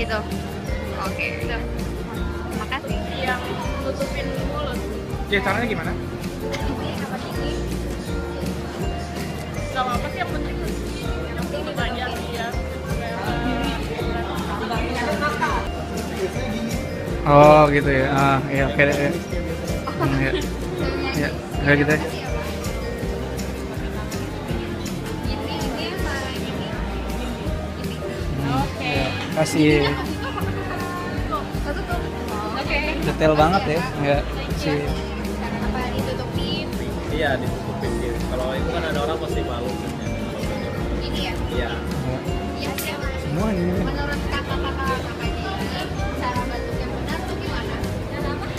gitu. Oke, udah. Makasih. Yang nutupin mulut. Ya caranya gimana? Ini apa ini? Gak apa-apa sih, yang penting tutup aja ya. Oh gitu ya. Ah iya oke deh. Ya. Ya. Ya, kayak gitu ya. Ini apa ini? Oke. Kasih Satu tuh. Oke. detail banget ya. Ya si Apa ditutupin? Iya, ditutupin gitu. Kalau itu kan ada orang pasti malu kan ya. Ini ya. Iya. Iya, siapa? semua ini. Menurut kakak-kakak kakaknya ini cara batuk yang benar tuh gimana?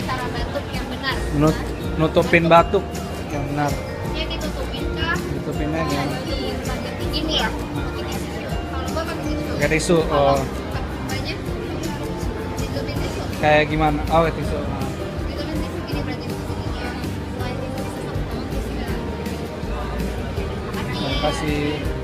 Cara batuk yang benar? Nutupin batuk yang benar. Dia ditutupin kah? Tutupinnya gimana? Pakai ini ya. Kalau gua pakai tisu. Pakai tisu. Oh, Banyak ditutupin tisu. kayak gimana? Oh, tisu. Ditutupin tisu gini berarti begini ya. Selain tisu bisa sama tangan tisu. Makasih. Kasih